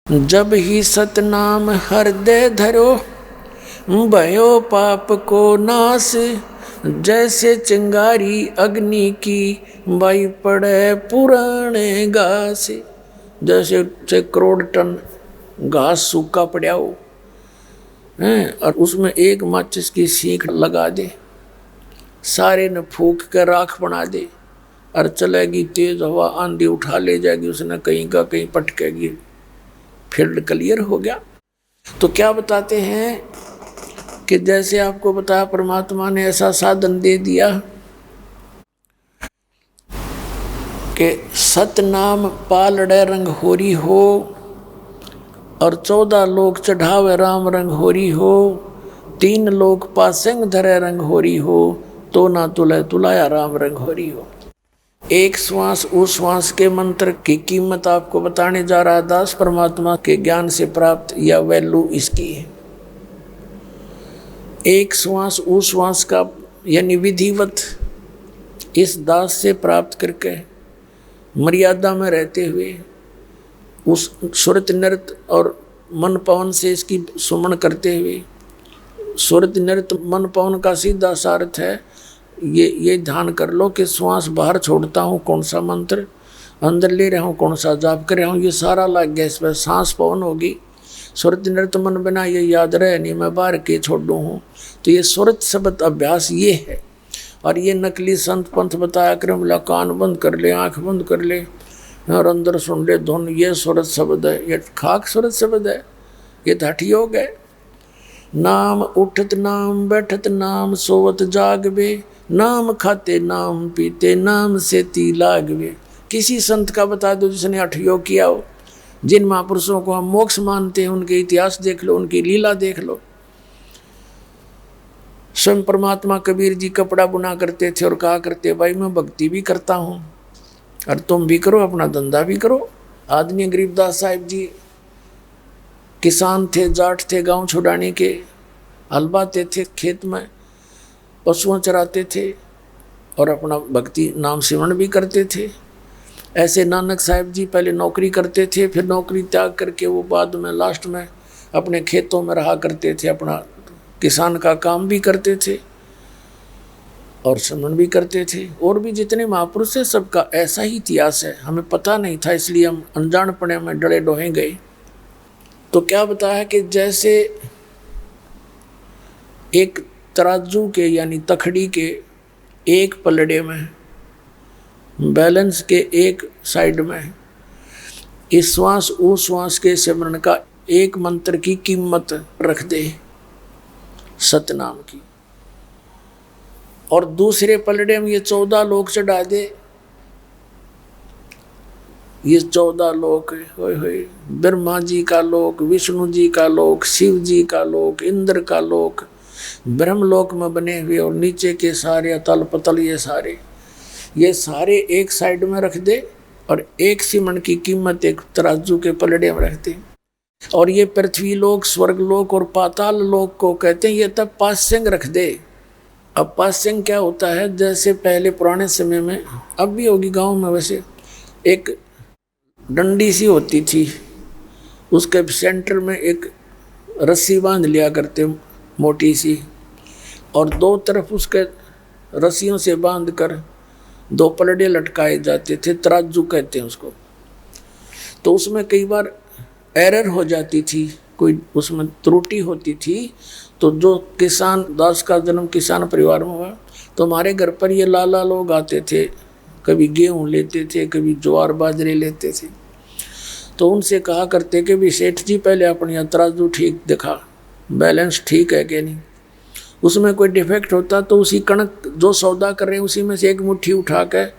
जब ही सतनाम हृदय धरो, भयो पाप को नाश। जैसे चिंगारी अग्नि की, बाई पड़े पुराने घास। जैसे 6 करोड़ टन घास सूखा पड़ा हो हैं, और उसमें एक माचिस की सीख लगा दे, सारे ने फूंक कर राख बना दे, और चलेगी तेज हवा, आंधी उठा ले जाएगी, उसने कहीं का कहीं पटकेगी, फील्ड क्लियर हो गया। तो क्या बताते हैं कि जैसे आपको बताया परमात्मा ने ऐसा साधन दे दिया कि सतनाम पालड़े रंग होरी हो, और 14 लोग चढ़ावे राम रंग होरी हो, 3 लोग पासेंग धरे रंग होरी हो, तो ना तुले तुलाया राम रंग होरी हो। एक श्वास उस श्वास के मंत्र की कीमत आपको बताने जा रहा दास परमात्मा के ज्ञान से प्राप्त, या वैल्यू इसकी है। एक श्वास उस श्वास का यानी विधिवत इस दास से प्राप्त करके मर्यादा में रहते हुए उस सुरत नृत्य और मन पवन से इसकी सुमन करते हुए, सुरत नृत्य मन पवन का सीधा सार्थ है ये ध्यान कर लो कि श्वास बाहर छोड़ता हूँ कौन सा मंत्र, अंदर ले रहा हूँ कौन सा जाप कर रहा हूँ, ये सारा लग गया इस पर। सांस पवन होगी, सुरत नृत्य मन बिना ये याद रहे नहीं, मैं बाहर के छोड़ू हूँ। तो ये सुरत शब्द अभ्यास ये है। और ये नकली संत पंथ बताया कर, बोला कान बंद कर ले, आँख बंद कर ले और अंदर सुन ले धुन, ये सुरत शब्द है, ये खाक सुरत शब्द है, ये तो हठ योग है। नाम उठत नाम बैठत नाम सोवत जागवे, नाम खाते नाम पीते नाम से ती लागवे। किसी संत का बता दो जिसने हठ योग किया हो। जिन महापुरुषों को हम मोक्ष मानते हैं उनके इतिहास देख लो, उनकी लीला देख लो। स्वयं परमात्मा कबीर जी कपड़ा बुना करते थे और कहा करते, भाई मैं भक्ति भी करता हूँ और तुम भी करो, अपना धंधा भी करो। आदरणीय गरीबदास साहिब जी किसान थे, जाट थे, गांव छुड़ाने के, हल बाते थे, खेत में पशुओं चराते थे और अपना भक्ति नाम सिमरण भी करते थे। ऐसे नानक साहिब जी पहले नौकरी करते थे, फिर नौकरी त्याग करके वो बाद में लास्ट में अपने खेतों में रहा करते थे, अपना किसान का काम भी करते थे और सिमरण भी करते थे। और भी जितने महापुरुष है सबका ऐसा ही इतिहास है, हमें पता नहीं था इसलिए हम अनजानपने में डरे डोहे गए। तो क्या बताया कि जैसे एक तराजू के यानी तखड़ी के एक पलड़े में, बैलेंस के एक साइड में, इस श्वास उस श्वास के सिमरण का एक मंत्र की कीमत रख दे, सतनाम की, और दूसरे पलड़े में ये 14 लोग चढ़ा दे। ये 14 लोक, होय होय, ब्रह्मा जी का लोक, विष्णु जी का लोक, शिव जी का लोक, इंद्र का लोक, ब्रह्मलोक में बने हुए, और नीचे के सारे अतल पतल ये सारे एक साइड में रख दे, और एक सिमरण की कीमत एक तराजू के पलड़े में रख दे। और ये पृथ्वी लोक, स्वर्ग लोक और पाताल लोक को कहते हैं, ये तब पास्यंग रख दे। अब पास्यंग क्या होता है, जैसे पहले पुराने समय में, अब भी होगी गाँव में वैसे, एक डंडी सी होती थी, उसके सेंटर में एक रस्सी बांध लिया करते मोटी सी, और 2 तरफ उसके रस्सियों से बांधकर 2 पलड़े लटकाए जाते थे, तराजू कहते हैं उसको। तो उसमें कई बार एरर हो जाती थी, कोई उसमें त्रुटि होती थी। तो जो किसान, दास का जन्म किसान परिवार में हुआ, तो हमारे घर पर ये लाला लोग आते थे, कभी गेहूँ लेते थे, कभी ज्वार बाजरे लेते थे। तो उनसे कहा करते कि भी सेठ जी पहले अपनी तराजू ठीक दिखा, बैलेंस ठीक है कि नहीं, उसमें कोई डिफेक्ट होता तो उसी कणक जो सौदा कर रहे हैं उसी में से एक मुट्ठी उठा कर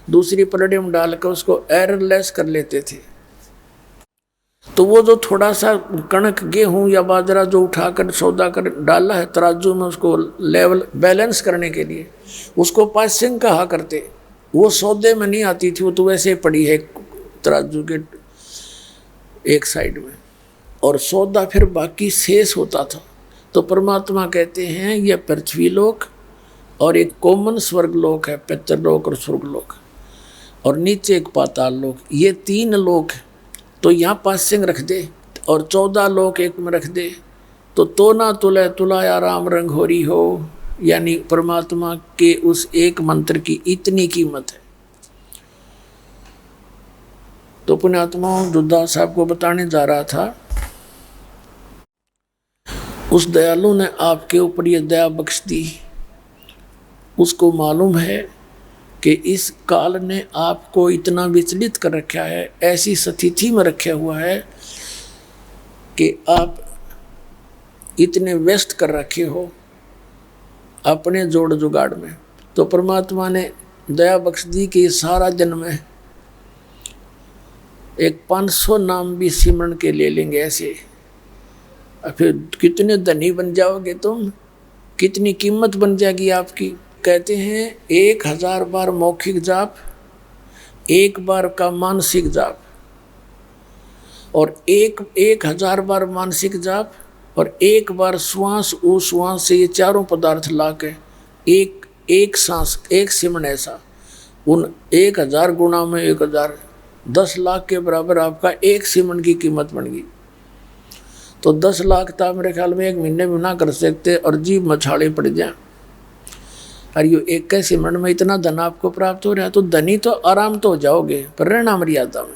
दूसरी पलड़े में डाल कर उसको एररलेस कर लेते थे। तो वो जो थोड़ा सा कणक गेहूं या बाजरा जो उठाकर सौदा कर डाला है तराजू में, उसको लेवल बैलेंस करने के लिए, उसको पासिंग कहा करते। वो सौदे में नहीं आती थी, वो तो वैसे पड़ी है तराजू के एक साइड में, और सौदा फिर बाकी शेष होता था। तो परमात्मा कहते हैं यह पृथ्वी लोक और एक कॉमन स्वर्ग लोक है, पितृलोक और स्वर्ग लोक, और नीचे एक पाताल लोक, ये 3 लोक तो यहाँ 5 सिंह रख दे और 14 लोक एक में रख दे, तो ना तुले तुलाया राम रंग होरी हो। यानी परमात्मा के उस एक मंत्र की इतनी कीमत है। तो पुण्यात्मा दुर्दास साहब को बताने जा रहा था, उस दयालु ने आपके ऊपर ये दया बख्श दी। उसको मालूम है कि इस काल ने आपको इतना विचलित कर रखा है, ऐसी स्थिति में रखा हुआ है कि आप इतने व्यस्त कर रखे हो अपने जोड़ जुगाड़ में। तो परमात्मा ने दया बख्श दी कि सारा जन्म है एक 500 नाम भी सिमरन के ले लेंगे ऐसे, फिर कितने धनी बन जाओगे तुम, कितनी कीमत बन जाएगी आपकी। कहते हैं 1000 बार मौखिक जाप, 1 बार का मानसिक जाप, और 1000 बार मानसिक जाप और 1 बार श्वास उश्वास से ये चारों पदार्थ ला के एक सांस एक सिमरन, ऐसा उन 1000 गुणा में 1000 10 लाख के बराबर आपका एक सिमरन की कीमत बन गई। तो 10 लाख था मेरे ख्याल में 1 महीने में ना कर सकते और जीव मछाड़े पड़ जाए। और ये एक सिमरन में इतना धन आपको प्राप्त हो रहा है, तो धनी तो आराम तो हो जाओगे पर रहना मर्यादा में।